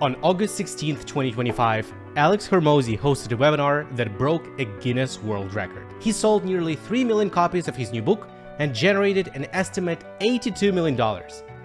On August 16th, 2025, Alex Hormozi hosted a webinar that broke a Guinness World Record. He sold nearly 3 million copies of his new book and generated an estimate $82 million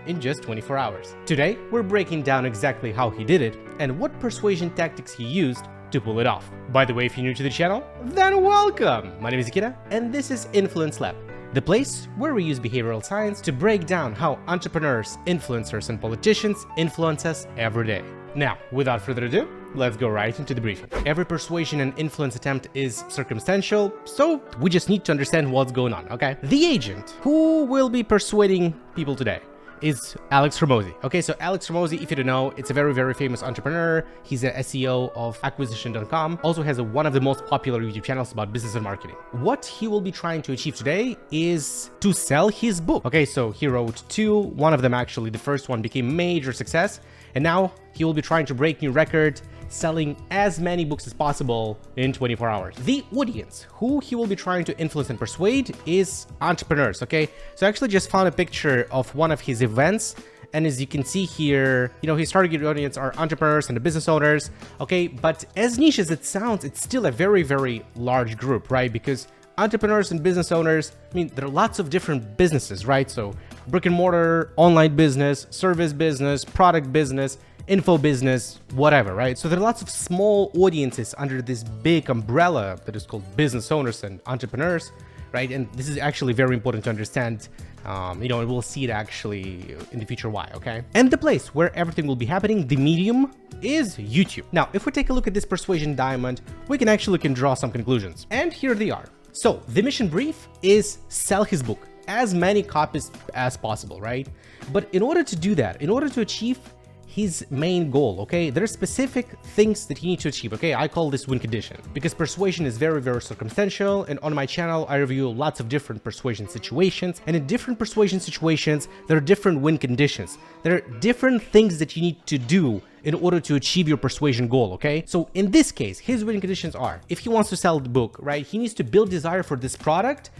in just 24 hours. Today, we're breaking down exactly how he did it and what persuasion tactics he used to pull it off. By the way, if you're new to the channel, then welcome! My name is Nikita, and this is Influence Lab, the place where we use behavioral science to break down how entrepreneurs, influencers, and politicians influence us every day. Now, without further ado, let's go right into the briefing. Every persuasion and influence attempt is circumstantial, so we just need to understand what's going on, okay? The agent who will be persuading people today is Alex Hormozi. Okay, so Alex Hormozi, if you don't know, it's a very, very famous entrepreneur. He's an SEO of acquisition.com. Also has one of the most popular YouTube channels about business and marketing. What he will be trying to achieve today is to sell his book. Okay, so he wrote two. One of them, actually, the first one, became a major success. And now he will be trying to break new record, selling as many books as possible in 24 hours. The audience who he will be trying to influence and persuade is entrepreneurs, okay? So I actually just found a picture of one of his events, and as you can see here, his target audience are entrepreneurs and the business owners, okay? But as niche as it sounds, it's still a very, very large group, right? Because entrepreneurs and business owners, there are lots of different businesses, right? So brick and mortar, online business, service business, product business, info business, whatever, right? So there are lots of small audiences under this big umbrella that is called business owners and entrepreneurs, right? And this is actually very important to understand, and we'll see it actually in the future why, okay? And the place where everything will be happening, the medium, is YouTube. Now, if we take a look at this persuasion diamond, we can draw some conclusions. And here they are. So the mission brief is sell his book, as many copies as possible, right? But in order to do that, in order to achieve his main goal, okay, there are specific things that you need to achieve, okay? I call this win condition because persuasion is very, very circumstantial, and on my channel I review lots of different persuasion situations, and in different persuasion situations there are different win conditions. There are different things that you need to do in order to achieve your persuasion goal, okay? So in this case, his win conditions are, if he wants to sell the book, right, he needs to build desire for this product,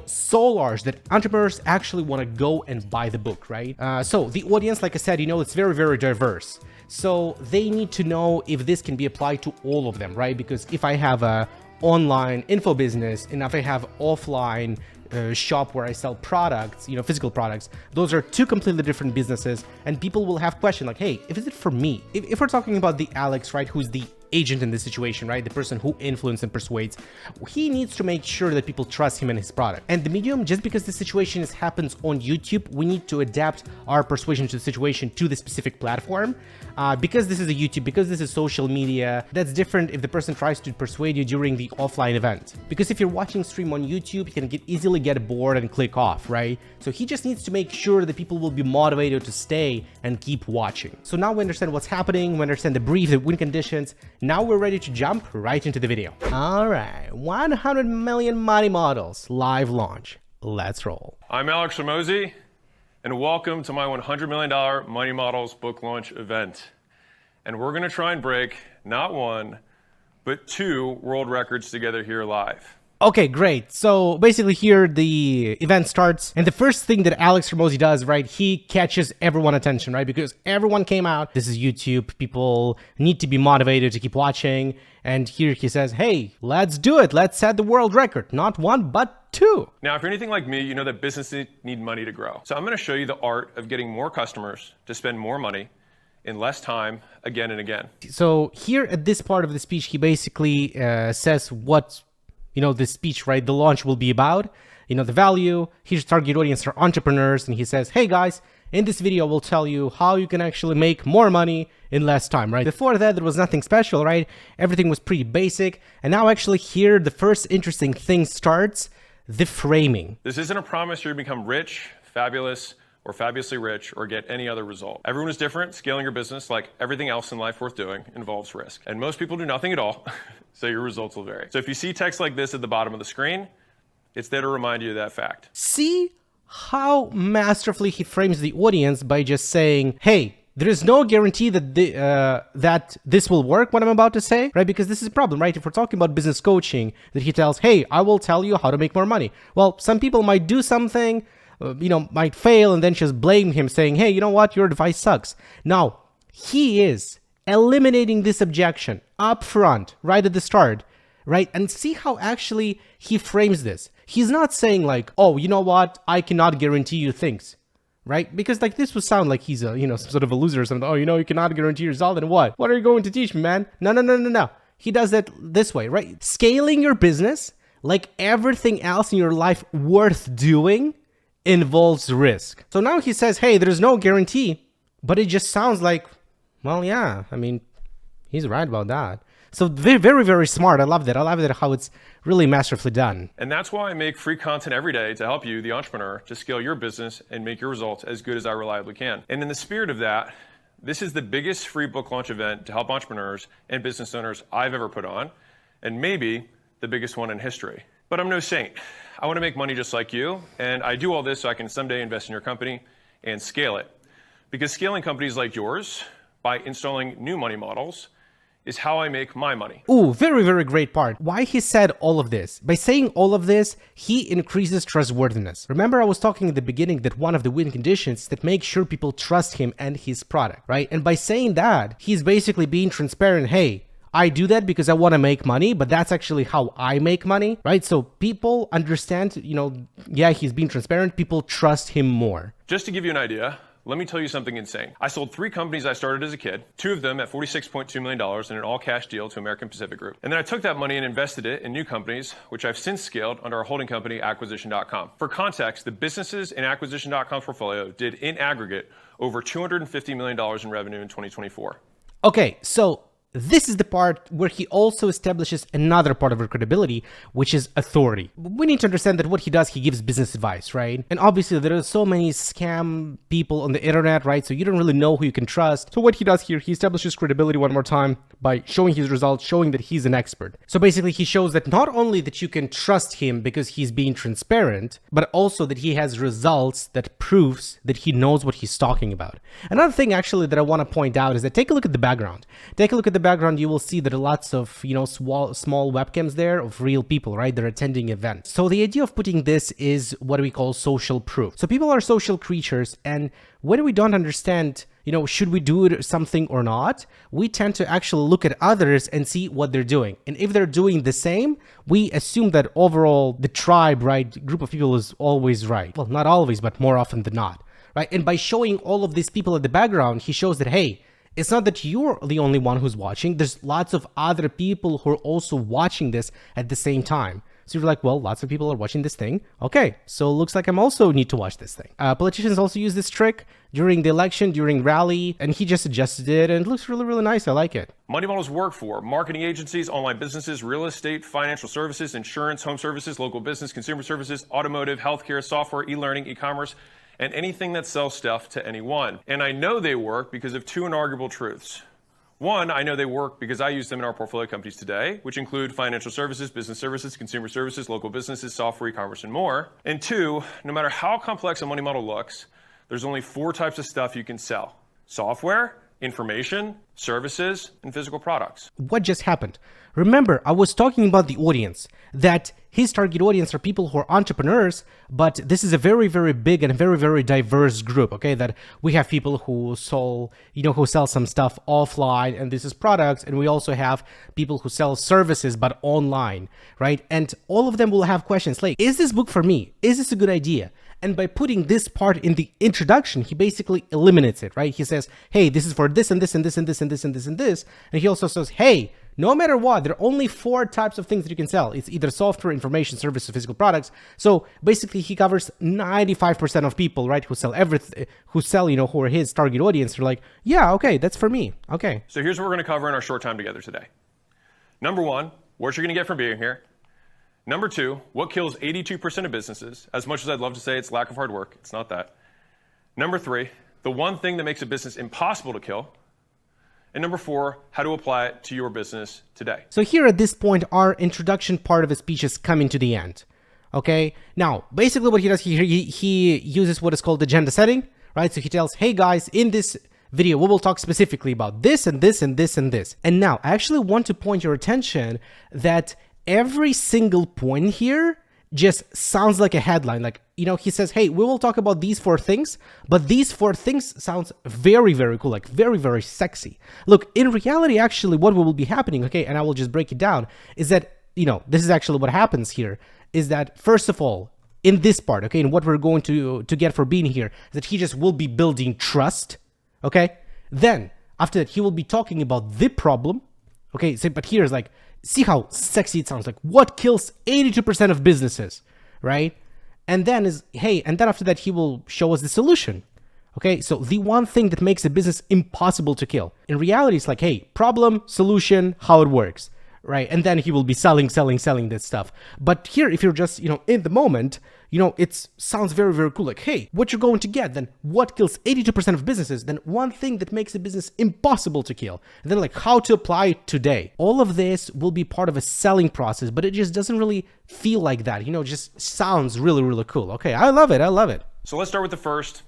so large that entrepreneurs actually want to go and buy the book, right? So the audience, like I said, it's very, very diverse. So they need to know if this can be applied to all of them, right? Because if I have a online info business and if I have offline shop where I sell products, physical products, those are two completely different businesses, and people will have questions like, hey, is it for me? If we're talking about the Alex, right, who's the agent in this situation, right, the person who influences and persuades, he needs to make sure that people trust him and his product. And the medium, just because the situation happens on YouTube, we need to adapt our persuasion to the situation to the specific platform. Because this is a YouTube, because this is social media, that's different if the person tries to persuade you during the offline event. Because if you're watching stream on YouTube, you can easily get bored and click off, right? So he just needs to make sure that people will be motivated to stay and keep watching. So now we understand what's happening, we understand the brief, the win conditions. Now we're ready to jump right into the video. All right, 100 million money models live launch. Let's roll. I'm Alex Hormozi, and welcome to my $100 million Money Models book launch event. And we're gonna try and break not one, but two world records together here live. Okay, great. So basically here the event starts, and the first thing that Alex Hormozi does, right, he catches everyone's attention, right? Because everyone came out. This is YouTube. People need to be motivated to keep watching. And here he says, hey, let's do it. Let's set the world record. Not one, but two. Now, if you're anything like me, you know that businesses need money to grow. So I'm gonna show you the art of getting more customers to spend more money in less time, again and again. So here at this part of the speech, he basically says what the speech, right, the launch will be about, the value. His target audience are entrepreneurs, and he says, hey guys, in this video we'll tell you how you can actually make more money in less time, right? Before that, there was nothing special, right? Everything was pretty basic, and now actually here the first interesting thing starts, the framing. This isn't a promise you're gonna become rich, fabulous, or fabulously rich, or get any other result. Everyone is different. Scaling your business, like everything else in life worth doing, involves risk. And most people do nothing at all, so your results will vary. So if you see text like this at the bottom of the screen, it's there to remind you of that fact. See how masterfully he frames the audience by just saying, hey, there is no guarantee that that this will work, what I'm about to say, right? Because this is a problem, right? If we're talking about business coaching, that he tells, hey, I will tell you how to make more money. Well, some people might do something, might fail and then just blame him saying, hey, you know what, your advice sucks. Now, he is eliminating this objection up front, right at the start, right? And see how actually he frames this. He's not saying like, oh, you know what? I cannot guarantee you things, right? Because like this would sound like he's a, some sort of a loser or something. Oh, you cannot guarantee your result, and what? What are you going to teach me, man? No. He does that this way, right? Scaling your business, like everything else in your life worth doing, involves risk. So now he says, hey, there's no guarantee, but it just sounds like, well, yeah, I mean, he's right about that. So very, very, very smart. I love that. I love that how it's really masterfully done. And that's why I make free content every day to help you, the entrepreneur, to scale your business and make your results as good as I reliably can. And in the spirit of that, this is the biggest free book launch event to help entrepreneurs and business owners I've ever put on, and maybe the biggest one in history. But I'm no saint. I want to make money just like you, and I do all this so I can someday invest in your company and scale it. Because scaling companies like yours by installing new money models is how I make my money. Ooh, very, very great part. Why he said all of this? By saying all of this, he increases trustworthiness. Remember, I was talking at the beginning that one of the win conditions is that make sure people trust him and his product, right? And by saying that, he's basically being transparent. Hey, I do that because I want to make money, but that's actually how I make money, right? So people understand, yeah, he's being transparent. People trust him more. Just to give you an idea, let me tell you something insane. I sold 3 companies I started as a kid, 2 of them at $46.2 million in an all-cash deal to American Pacific Group. And then I took that money and invested it in new companies, which I've since scaled under our holding company, Acquisition.com. For context, the businesses in Acquisition.com's portfolio did in aggregate over $250 million in revenue in 2024. Okay, so this is the part where he also establishes another part of our credibility, which is authority. We need to understand that what he does, he gives business advice, right? And obviously there are so many scam people on the internet, right? So you don't really know who you can trust. So what he does here, he establishes credibility one more time by showing his results, showing that he's an expert. So basically he shows that not only that you can trust him because he's being transparent, but also that he has results that proves that he knows what he's talking about. Another thing actually that I want to point out is that take a look at the background. Take a look at the background, you will see that there are lots of, small webcams there of real people, right? They're attending events. So the idea of putting this is what we call social proof. So people are social creatures, and when we don't understand, should we do something or not, we tend to actually look at others and see what they're doing. And if they're doing the same, we assume that overall the tribe, right, group of people is always right. Well, not always, but more often than not, right? And by showing all of these people at the background, he shows that, hey, it's not that you're the only one who's watching. There's lots of other people who are also watching this at the same time. So you're like, well, lots of people are watching this thing. Okay, so it looks like I'm also need to watch this thing. Politicians also use this trick during the election, during rally, and he just suggested it, and it looks really, really nice. I like it. Money models work for marketing agencies, online businesses, real estate, financial services, insurance, home services, local business, consumer services, automotive, healthcare, software, e-learning, e-commerce, and anything that sells stuff to anyone. And I know they work because of 2 inarguable truths. One, I know they work because I use them in our portfolio companies today, which include financial services, business services, consumer services, local businesses, software, e-commerce, and more. And 2, no matter how complex a money model looks, there's only 4 types of stuff you can sell: software, information, services, and physical products. What just happened? Remember, I was talking about the audience, that his target audience are people who are entrepreneurs, but this is a very, very big and very, very diverse group, okay? That we have people who sell some stuff offline, and this is products, and we also have people who sell services, but online, right? And all of them will have questions like, is this book for me? Is this a good idea? And by putting this part in the introduction, he basically eliminates it, right? He says, hey, this is for this and this and this and this and this and this and this. And he also says, hey, no matter what, there are only 4 types of things that you can sell. It's either software, information, services, physical products. So basically he covers 95% of people, right? Who sell everything, who are his target audience. They're like, yeah, okay, that's for me. Okay. So here's what we're going to cover in our short time together today. Number 1, what you're going to get from being here. Number 2, what kills 82% of businesses? As much as I'd love to say it's lack of hard work, it's not that. Number 3, the one thing that makes a business impossible to kill. And number 4, how to apply it to your business today. So here at this point, our introduction part of his speech is coming to the end. Okay. Now, basically what he does here, he uses what is called agenda setting, right? So he tells, hey guys, in this video, we will talk specifically about this and this and this and this. And now I actually want to point your attention that every single point here just sounds like a headline. Like, he says, hey, we will talk about these 4 things, but these 4 things sounds very, very cool, like very, very sexy. Look, in reality, actually, what will be happening, okay, and I will just break it down, is that, this is actually what happens here, is that, first of all, in this part, okay, and what we're going to get for being here, is that he just will be building trust, okay? Then, after that, he will be talking about the problem, okay? So, but here's like, see how sexy it sounds, like what kills 82% of businesses, right? And then after that, he will show us the solution, okay? So the one thing that makes a business impossible to kill. In reality, it's like, hey, problem, solution, how it works, right? And then he will be selling this stuff. But here, if you're just, in the moment, it sounds very, very cool. Like, hey, what you're going to get, then what kills 82% of businesses, then one thing that makes a business impossible to kill, and then like how to apply it today. All of this will be part of a selling process, but it just doesn't really feel like that. It just sounds really, really cool. Okay, I love it. So let's start with the first,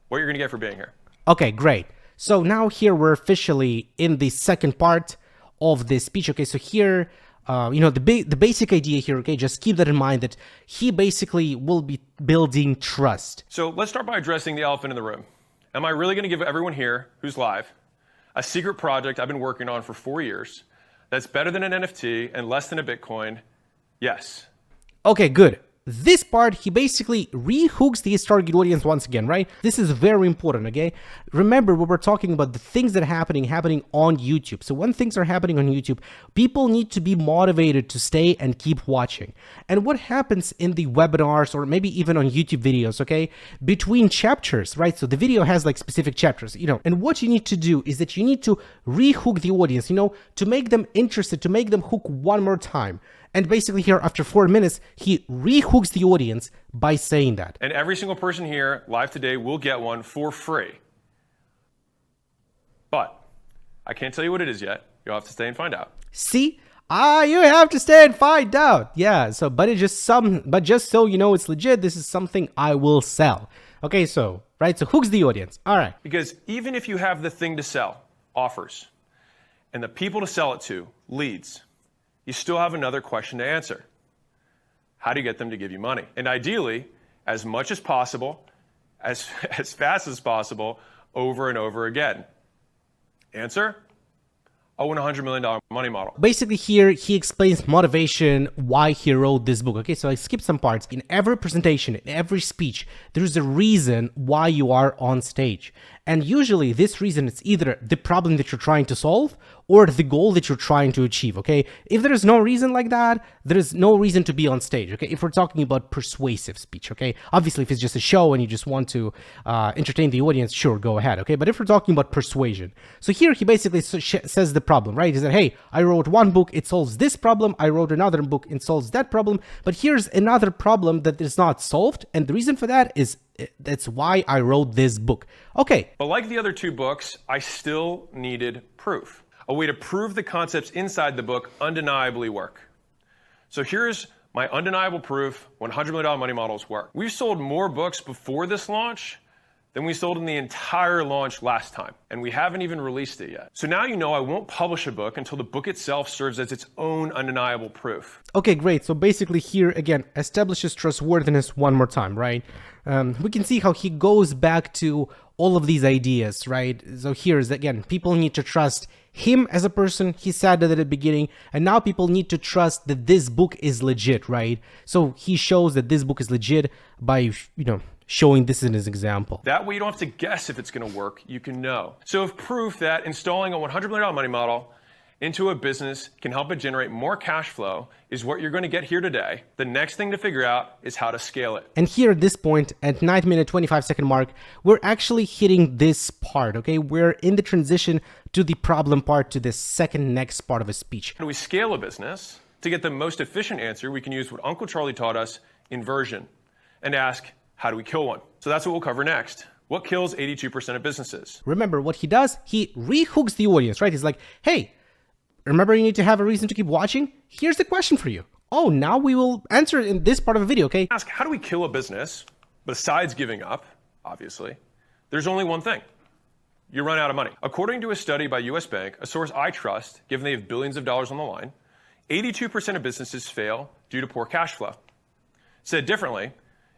what you're going to get for being here. Okay, great. So now here we're officially in the second part of this speech. Okay, so here, the basic idea here, okay, just keep that in mind, that he basically will be building trust. So let's start by addressing the elephant in the room. Am I really going to give everyone here who's live a secret project I've been working on for 4 years that's better than an NFT and less than a Bitcoin? Yes. Okay, good. This part, he basically rehooks his target audience once again, right? This is very important, okay? Remember, we were talking about the things that are happening on YouTube. So when things are happening on YouTube, people need to be motivated to stay and keep watching. And what happens in the webinars, or maybe even on YouTube videos, okay? Between chapters, right? So the video has like specific chapters, and what you need to do is that you need to rehook the audience, to make them interested, to make them hook one more time. And basically here, after 4 minutes, he rehooks the audience by saying that. And every single person here live today will get one for free. But I can't tell you what it is yet. You'll have to stay and find out. See? You have to stay and find out. Yeah, so, but just so you know it's legit, this is something I will sell. Okay, so, right, so hooks the audience. All right. Because even if you have the thing to sell, offers, and the people to sell it to, leads, you still have another question to answer. How do you get them to give you money? And ideally, as much as possible, as fast as possible, over and over again. Answer? Own $100 million money model. Basically here, he explains motivation, why he wrote this book. Okay, so I skipped some parts. In every presentation, in every speech, there's a reason why you are on stage. And usually this reason is either the problem that you're trying to solve or the goal that you're trying to achieve, okay? If there is no reason like that, there is no reason to be on stage, okay? If we're talking about persuasive speech, okay? Obviously, if it's just a show and you just want to entertain the audience, sure, go ahead, okay? But if we're talking about persuasion, so here he basically says the problem, right? He said, hey, I wrote one book, it solves this problem. I wrote another book, it solves that problem. But here's another problem that is not solved. And the reason for that is that's why I wrote this book. Okay. But like the other 2 books, I still needed proof. A way to prove the concepts inside the book undeniably work. So here's my undeniable proof $100 million money models work. We've sold more books before this launch than we sold in the entire launch last time. And we haven't even released it yet. So now you know I won't publish a book until the book itself serves as its own undeniable proof. Okay, great. So basically here, again, establishes trustworthiness one more time, right? We can see how he goes back to all of these ideas, right? So here's, again, people need to trust him as a person. He said that at the beginning, and now people need to trust that this book is legit, right? So he shows that this book is legit by, showing this in his example. That way you don't have to guess if it's going to work, you can know. So if proof that installing a $100 million money model into a business can help it generate more cash flow is what you're going to get here today, the next thing to figure out is how to scale it. And here at this point, at 9-minute 25-second mark, we're actually hitting this part, okay? We're in the transition to the problem part, to the second next part of a speech. How do we scale a business? To get the most efficient answer, we can use what Uncle Charlie taught us, inversion, and ask, how do we kill one? So that's what we'll cover next. What kills 82% of businesses? Remember what he does? He rehooks the audience, right? He's like, hey, remember you need to have a reason to keep watching? Here's the question for you. Oh, now we will answer it in this part of the video, okay? Ask, how do we kill a business? Besides giving up, obviously, there's only one thing. You run out of money. According to a study by US Bank, a source I trust, given they have billions of dollars on the line, 82% of businesses fail due to poor cash flow. Said differently,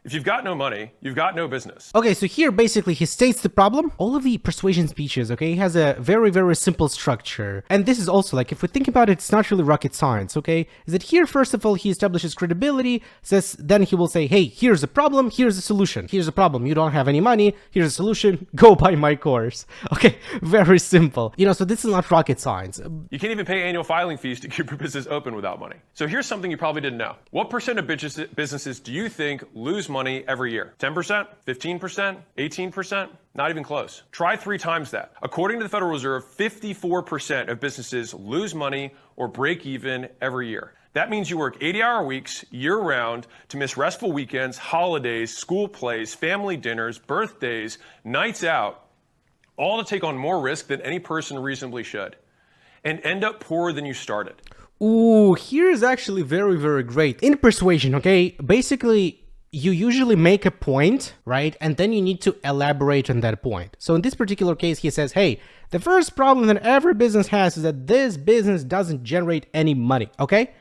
if you've got no money, you've got no business. Okay, so here basically he states the problem. All of the persuasion speeches, okay, he has a very, very simple structure. And this is also like, if we think about it, it's not really rocket science, okay? Is that here, first of all, he establishes credibility, says, then he will say, hey, here's a problem, here's a solution. Here's a problem, you don't have any money, here's a solution, go buy my course. Okay, very simple. You know, so this is not rocket science. You can't even pay annual filing fees to keep your business open without money. So here's something you probably didn't know. What percent of businesses do you think lose money every year? 10%? 15%? 18%? Not even close. Try 3 times that. According to the Federal Reserve, 54% of businesses lose money or break even every year. That means you work 80-hour weeks year-round to miss restful weekends, holidays, school plays, family dinners, birthdays, nights out, all to take on more risk than any person reasonably should, and end up poorer than you started. Ooh, here is actually very, very great. In Persuasion, okay, basically, you usually make a point, right? And then you need to elaborate on that point. So in this particular case, he says, hey, the first problem that every business has is that this business doesn't generate any money, okay?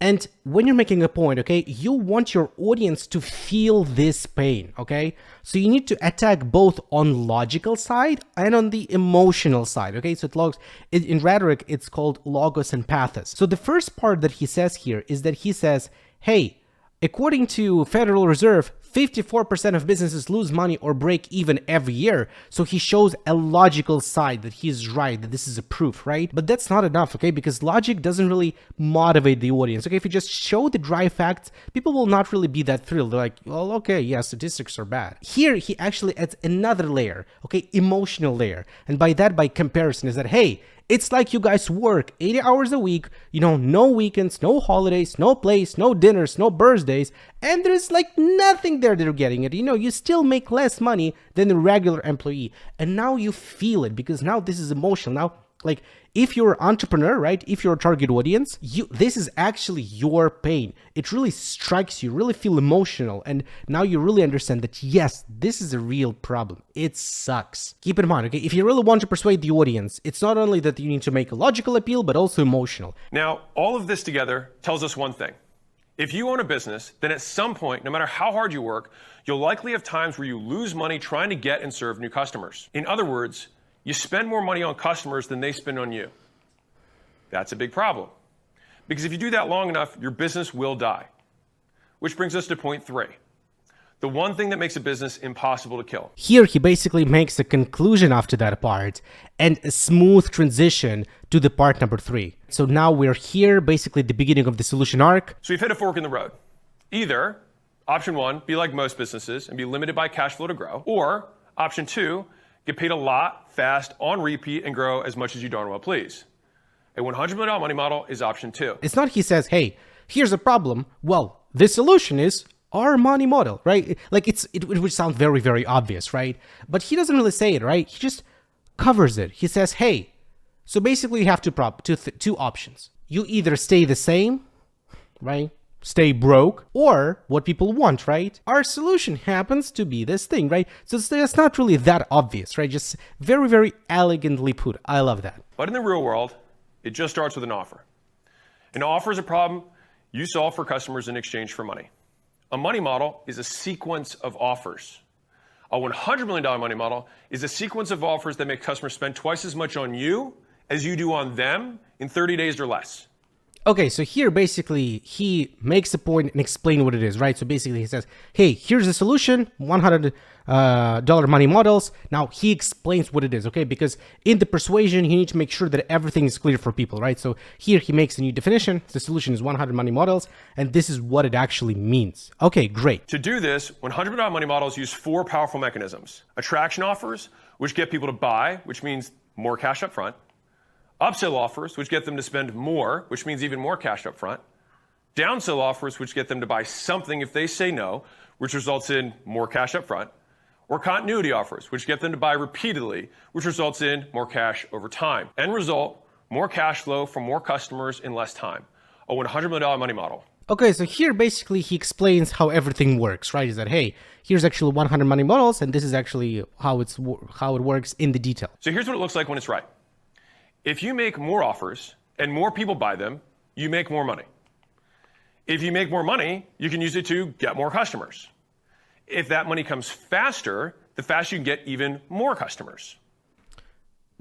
And when you're making a point, okay, you want your audience to feel this pain, okay? So you need to attack both on logical side and on the emotional side, okay? So in rhetoric, it's called logos and pathos. So the first part that he says here is that he says, hey, according to Federal Reserve, 54% of businesses lose money or break even every year. So he shows a logical side that he's right, that this is a proof, right? But that's not enough, okay? Because logic doesn't really motivate the audience, okay? If you just show the dry facts, people will not really be that thrilled. They're like, well, okay, yeah, statistics are bad. Here, he actually adds another layer, okay? Emotional layer. And by comparison is that, hey, it's like you guys work 80 hours a week, you know, no weekends, no holidays, no plays, no dinners, no birthdays, and there's like nothing there that you're getting it. You know, you still make less money than a regular employee. And now you feel it because now this is emotional. Now, like, if you're an entrepreneur, right? If you're a target audience, this is actually your pain. It really strikes you, really feel emotional. And now you really understand that, yes, this is a real problem. It sucks. Keep in mind, okay, if you really want to persuade the audience, it's not only that you need to make a logical appeal, but also emotional. Now, all of this together tells us one thing. If you own a business, then at some point, no matter how hard you work, you'll likely have times where you lose money trying to get and serve new customers. In other words, you spend more money on customers than they spend on you. That's a big problem. Because if you do that long enough, your business will die. Which brings us to point 3. The one thing that makes a business impossible to kill. Here, he basically makes a conclusion after that part and a smooth transition to the part number 3. So now we're here, basically at the beginning of the solution arc. So you've hit a fork in the road. Either, option 1, be like most businesses and be limited by cash flow to grow. Or, option 2, get paid a lot, fast, on repeat, and grow as much as you darn well please. A $100 million money model is option 2. It's not he says, hey, here's a problem. Well, the solution is our money model, right? Like it would sound very, very obvious, right? But he doesn't really say it, right? He just covers it. He says, hey, so basically you have two options. You either stay the same, right? Stay broke, or what people want, right? Our solution happens to be this thing, right? So it's not really that obvious, right? Just very, very elegantly put. I love that. But in the real world, it just starts with an offer. An offer is a problem you solve for customers in exchange for money. A money model is a sequence of offers. A $100 million money model is a sequence of offers that make customers spend twice as much on you as you do on them in 30 days or less. Okay, so here basically he makes a point and explain what it is, right? So basically he says, hey, here's the solution, $100 money models. Now he explains what it is, okay? Because in the persuasion, you need to make sure that everything is clear for people, right? So here he makes a new definition. The solution is 100 money models, and this is what it actually means. Okay, great. To do this, $100 million money models use 4 powerful mechanisms. Attraction offers, which get people to buy, which means more cash up front. Upsell offers, which get them to spend more, which means even more cash up front. Downsell offers, which get them to buy something if they say no, which results in more cash up front. Or continuity offers, which get them to buy repeatedly, which results in more cash over time. End result, more cash flow from more customers in less time. A $100 million money model. Okay, so here basically he explains how everything works, right? Is that, hey, here's actually 100 money models, and this is actually how it works in the detail. So here's what it looks like when it's right. If you make more offers and more people buy them, you make more money. If you make more money, you can use it to get more customers. If that money comes faster, the faster you can get even more customers.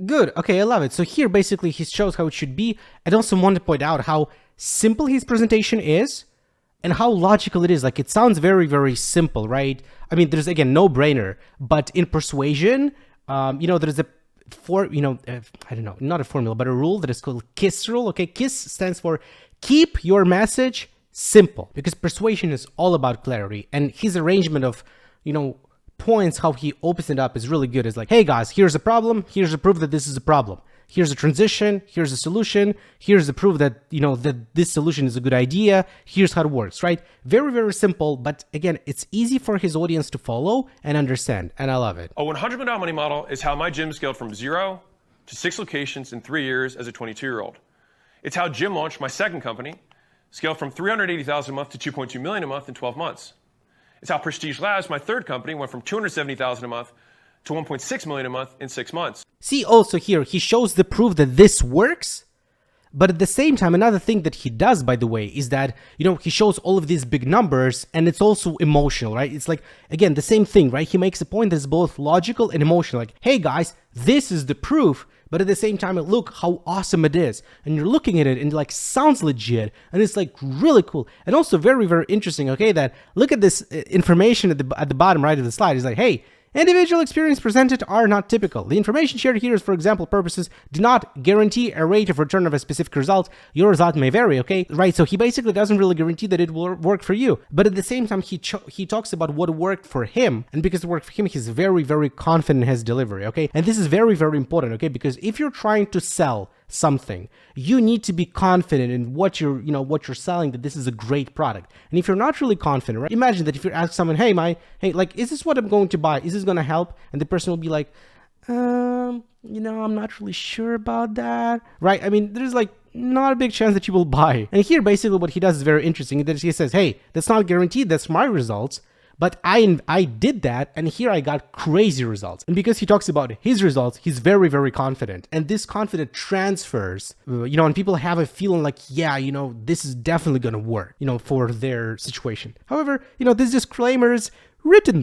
Good. Okay, I love it. So here, basically, he shows how it should be. I also want to point out how simple his presentation is and how logical it is. Like, it sounds very, very simple, right? I mean, there's, again, no brainer. But in Persuasion, there's a I don't know, not a formula, but a rule that is called KISS rule. Okay, KISS stands for keep your message simple, because Persuasion is all about clarity. And his arrangement of, points, how he opens it up is really good. It's like, hey guys, here's a problem, here's a proof that this is a problem. Here's a transition, here's a solution, here's the proof that, that this solution is a good idea, here's how it works, right? Very, very simple, but again, it's easy for his audience to follow and understand, and I love it. A $100 million money model is how my gym scaled from 0 to 6 locations in 3 years as a 22-year-old. It's how Jim launched my second company, scaled from $380,000 a month to $2.2 million a month in 12 months. It's how Prestige Labs, my third company, went from $270,000 a month to $1.6 million a month in 6 months. See, also here, he shows the proof that this works, but at the same time, another thing that he does, by the way, is that, he shows all of these big numbers, and it's also emotional, right? It's like, again, the same thing, right? He makes a point that's both logical and emotional, like, hey guys, this is the proof, but at the same time, look how awesome it is. And you're looking at it and it like sounds legit, and it's like really cool. And also very, very interesting, okay, that look at this information at the bottom right of the slide. It's like, hey, individual experience presented are not typical. The information shared here is for example purposes, do not guarantee a rate of return of a specific result. Your result may vary, okay? Right, so he basically doesn't really guarantee that it will work for you. But at the same time, he talks about what worked for him. And because it worked for him, he's very, very confident in his delivery, okay? And this is very, very important, okay? Because if you're trying to sell something, you need to be confident in what you're selling, that this is a great product. And if you're not really confident, right? Imagine that if you ask someone, hey, like, is this what I'm going to buy? Is this going to help? And the person will be like, I'm not really sure about that, right? I mean, there's like not a big chance that you will buy. And here, basically, what he does is very interesting. That he says, hey, that's not guaranteed. That's my results. But I did that, and here I got crazy results. And because he talks about his results, he's very, very confident. And this confidence transfers, and people have a feeling like, yeah, this is definitely going to work, for their situation. However, this disclaimer is written.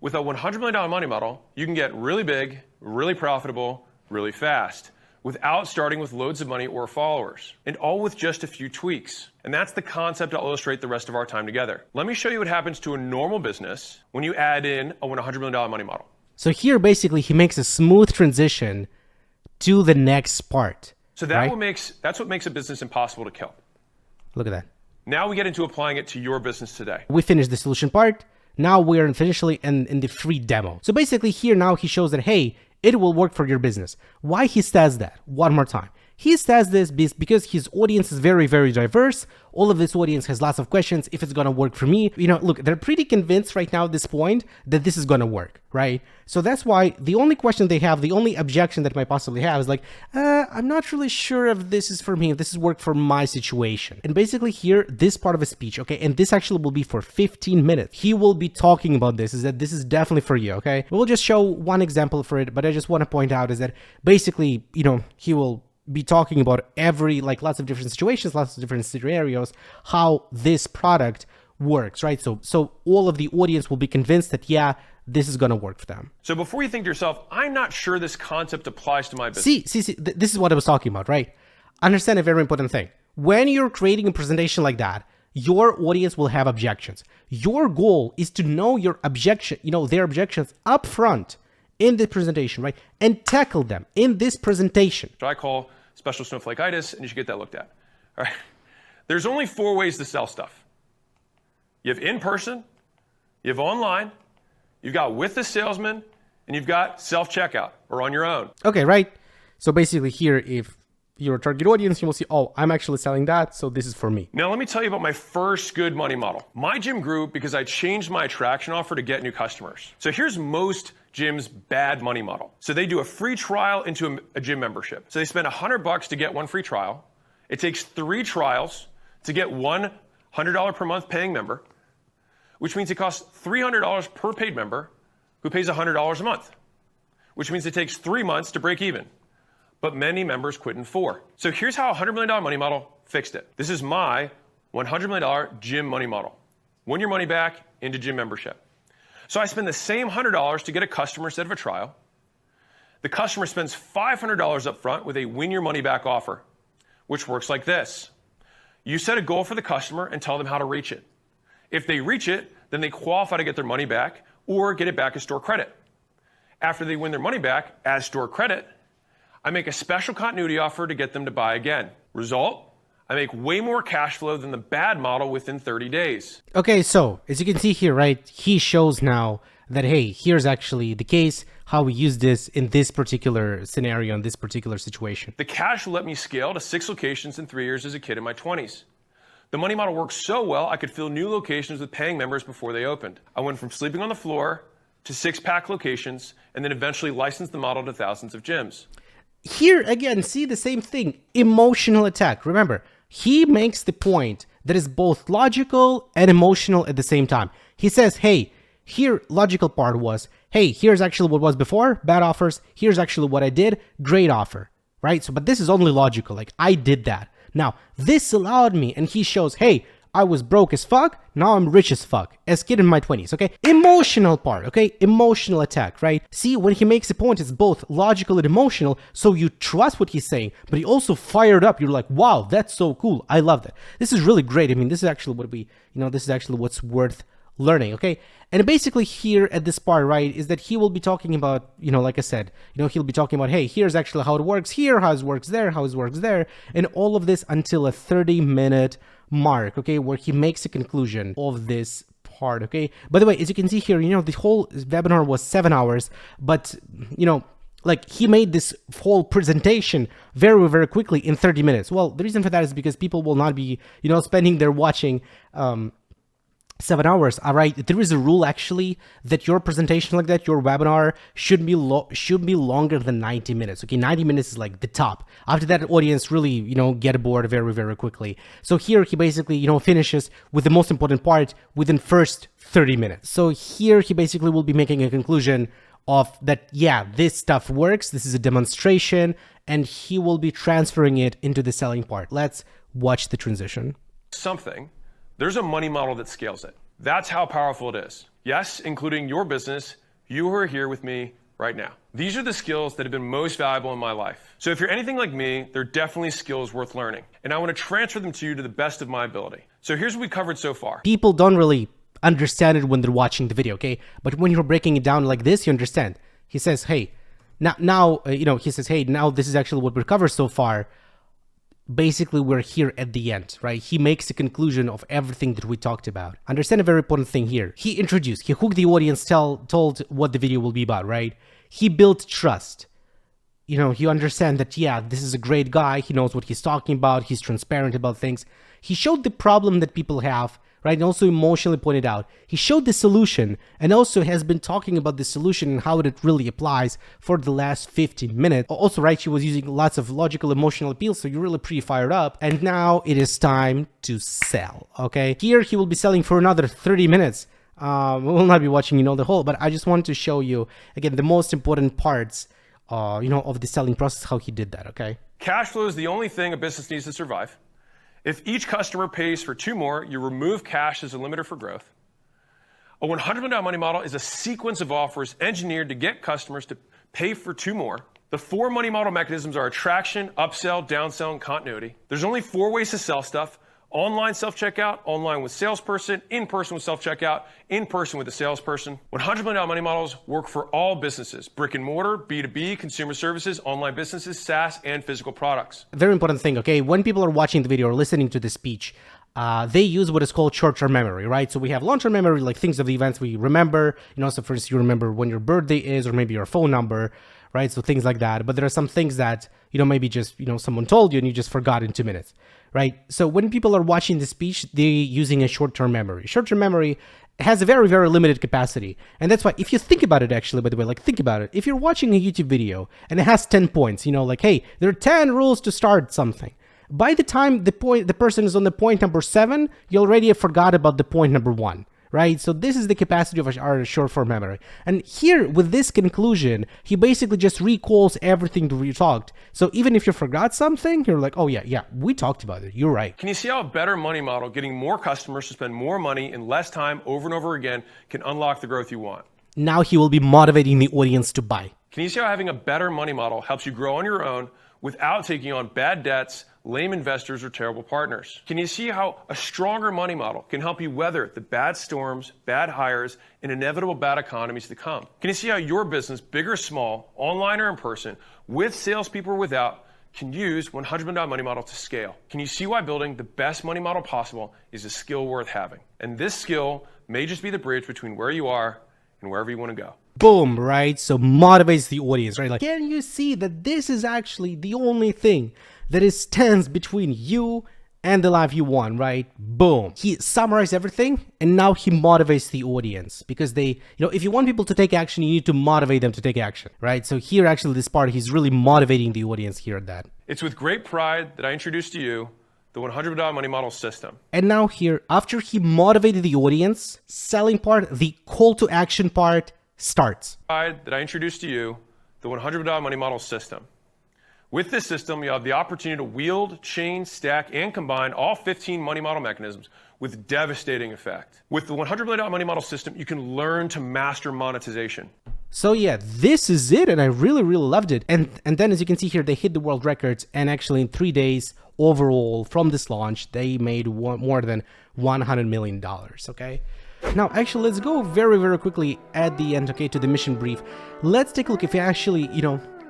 With a $100 million money model, you can get really big, really profitable, really fast, without starting with loads of money or followers, and all with just a few tweaks. And that's the concept I'll illustrate the rest of our time together. Let me show you what happens to a normal business when you add in a $100 million money model. So here, basically, he makes a smooth transition to the next part. So that's what makes a business impossible to kill. Look at that. Now we get into applying it to your business today. We finished the solution part. Now we're officially in the free demo. So basically here now he shows that, hey, it will work for your business. Why he says that? One more time. He says this because his audience is very, very diverse. All of this audience has lots of questions if it's going to work for me. Look, they're pretty convinced right now at this point that this is going to work, right? So that's why the only question they have, the only objection that they might possibly have is like, I'm not really sure if this is for me, if this is work for my situation. And basically here, this part of a speech, okay, and this actually will be for 15 minutes. He will be talking about this, is that this is definitely for you, okay? We'll just show one example for it, but I just want to point out is that basically, he will be talking about lots of different situations, lots of different scenarios, how this product works, right? So all of the audience will be convinced that, yeah, this is going to work for them. So before you think to yourself, I'm not sure this concept applies to my business. See, this is what I was talking about, right? Understand a very important thing. When you're creating a presentation like that, your audience will have objections. Your goal is to know their objections up front in the presentation, right? And tackle them in this presentation. Which I call special snowflakeitis, and you should get that looked at. All right. There's only 4 ways to sell stuff. You have in person, you have online, you've got with the salesman, and you've got self-checkout or on your own. Okay, right? So basically here, if you're a target audience, you will see, oh, I'm actually selling that, so this is for me. Now let me tell you about my first good money model. My gym grew because I changed my attraction offer to get new customers. So here's most gyms' bad money model. So they do a free trial into a gym membership. So they spend $100 to get one free trial. It takes 3 trials to get one $100 per month paying member, which means it costs $300 per paid member who pays $100 a month, which means it takes 3 months to break even. But many members quit in 4. So here's how a $100 million money model fixed it. This is my $100 million gym money model. Win your money back into gym membership. So I spend the same $100 to get a customer instead of a trial. The customer spends $500 up front with a win your money back offer, which works like this. You set a goal for the customer and tell them how to reach it. If they reach it, then they qualify to get their money back or get it back as store credit. After they win their money back as store credit, I make a special continuity offer to get them to buy again. Result? I make way more cash flow than the bad model within 30 days. Okay, so as you can see here, right, he shows now that, hey, here's actually the case, how we use this in this particular scenario, in this particular situation. The cash will let me scale to 6 locations in 3 years as a kid in my 20s. The money model worked so well, I could fill new locations with paying members before they opened. I went from sleeping on the floor to 6-pack locations, and then eventually licensed the model to thousands of gyms. Here, again, see the same thing, emotional attack. Remember, he makes the point that is both logical and emotional at the same time. He says, hey, here, logical part was, hey, here's actually what was before, bad offers. Here's actually what I did, great offer, right? So, but this is only logical, like I did that. Now, this allowed me, and he shows, hey, I was broke as fuck, now I'm rich as fuck, as kid in my 20s, okay? Emotional part, okay? Emotional attack, right? See, when he makes a point, it's both logical and emotional, so you trust what he's saying, but he also fired up. You're like, wow, that's so cool. I love that. This is really great. I mean, this is actually what we, this is actually what's worth learning, okay? And basically here at this part, right, is that he will be talking about, like I said, he'll be talking about, hey, here's actually how it works here, how it works there, how it works there, and all of this until a 30-minute mark, okay, where he makes a conclusion of this part, okay? By the way, as you can see here, the whole webinar was 7 hours, but, like he made this whole presentation very, very quickly in 30 minutes. Well, the reason for that is because people will not be, spending their watching 7 hours. All right, there is a rule actually that your presentation like that, your webinar should be longer than 90 minutes. Okay, 90 minutes is like the top. After that, audience really get bored very, very quickly. So here he basically finishes with the most important part within first 30 minutes. So here he basically will be making a conclusion of that, yeah, this stuff works. This is a demonstration, and he will be transferring it into the selling part. Let's watch the transition. There's a money model that scales it. That's how powerful it is. Yes, including your business, you who are here with me right now. These are the skills that have been most valuable in my life. So if you're anything like me, they're definitely skills worth learning. And I want to transfer them to you to the best of my ability. So here's what we covered so far. People don't really understand it when they're watching the video, okay? But when you're breaking it down like this, you understand. He says, hey, now he says, hey, now this is actually what we covered so far. Basically, we're here at the end, right? He makes a conclusion of everything that we talked about. Understand a very important thing here. He hooked the audience, told what the video will be about, right? He built trust. You understand that, yeah, this is a great guy. He knows what he's talking about. He's transparent about things. He showed the problem that people have, right? And also emotionally pointed out. He showed the solution and also has been talking about the solution and how it really applies for the last 15 minutes. Also, right, she was using lots of logical, emotional appeal, so you're really pretty fired up. And now it is time to sell, okay? Here he will be selling for another 30 minutes. We will not be watching, the whole, but I just wanted to show you, again, the most important parts, of the selling process, how he did that, okay? Cash flow is the only thing a business needs to survive. If each customer pays for 2 more, you remove cash as a limiter for growth. A $100 million money model is a sequence of offers engineered to get customers to pay for 2 more. The 4 money model mechanisms are attraction, upsell, downsell, and continuity. There's only 4 ways to sell stuff. Online self-checkout, online with salesperson, in-person with self-checkout, in-person with a salesperson. $100 million money models work for all businesses, brick and mortar, B2B, consumer services, online businesses, SaaS, and physical products. Very important thing, okay? When people are watching the video or listening to the speech, they use what is called short-term memory, right? So we have long-term memory, like things of the events we remember. So for instance, you remember when your birthday is or maybe your phone number, right? So things like that. But there are some things that, maybe just, someone told you and you just forgot in 2 minutes. Right? So when people are watching the speech, they're using a short-term memory. Short-term memory has a very, very limited capacity. And that's why, if you think about it, actually, by the way, like think about it. If you're watching a YouTube video and it has 10 points, like, hey, there are 10 rules to start something. By the time the person is on the point number 7, you already have forgot about the point number 1. right? So this is the capacity of our short-form memory. And here, with this conclusion, he basically just recalls everything that we talked. So even if you forgot something, you're like, oh yeah, we talked about it. You're right. Can you see how a better money model, getting more customers to spend more money in less time over and over again, can unlock the growth you want? Now he will be motivating the audience to buy. Can you see how having a better money model helps you grow on your own without taking on bad debts, lame investors, or terrible partners? Can you see how a stronger money model can help you weather the bad storms, bad hires, and inevitable bad economies to come? Can you see how your business, big or small, online or in person, with salespeople or without, can use $100 million money model to scale? Can you see why building the best money model possible is a skill worth having? And this skill may just be the bridge between where you are and wherever you want to go. Boom, right? So motivates the audience, right? Like, can you see that this is actually the only thing that stands between you and the life you want, right? Boom. He summarized everything, and now he motivates the audience because they, if you want people to take action, you need to motivate them to take action, right? So here, actually, this part, he's really motivating the audience here at that. It's with great pride that I introduce to you the $100 money model system. And now here, after he motivated the audience, selling part, the call to action part starts. That I introduced to you the $100 money model system. With this system, you have the opportunity to wield, chain, stack, and combine all 15 money model mechanisms with devastating effect. With the $100 million money model system, you can learn to master monetization. So yeah, this is it, and I really loved it. And then, as you can see here, they hit the world records, and actually in 3 days overall from this launch, they made more than $100 million. Okay. Now, actually, let's go very quickly at the end, okay, to the mission brief. Let's take a look if he actually,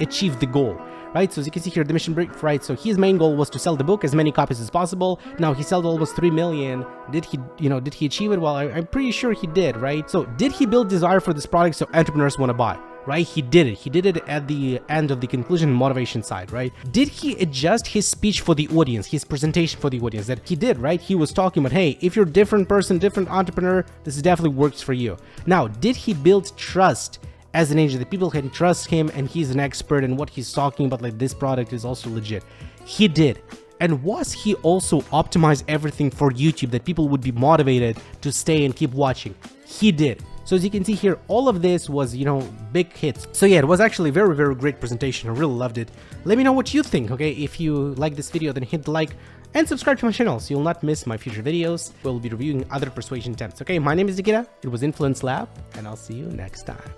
achieved the goal, right? So as you can see here, the mission brief, right? So his main goal was to sell the book as many copies as possible. Now he sold almost 3 million. Did he achieve it? Well, I'm pretty sure he did, right? So did he build desire for this product so entrepreneurs want to buy? Right? He did it. He did it at the end of the conclusion motivation side, right? Did he adjust his speech for the audience, his presentation for the audience? That he did, right? He was talking about, hey, if you're a different person, different entrepreneur, this definitely works for you. Now, did he build trust as an agent, that people can trust him and he's an expert and what he's talking about, like this product is also legit? He did. And was he also optimized everything for YouTube that people would be motivated to stay and keep watching? He did. So as you can see here, all of this was, big hits. So yeah, it was actually a very great presentation. I really loved it. Let me know what you think, okay? If you like this video, then hit the like and subscribe to my channel so you'll not miss my future videos. We'll be reviewing other persuasion attempts, okay? My name is Nikita. It was Influence Lab, and I'll see you next time.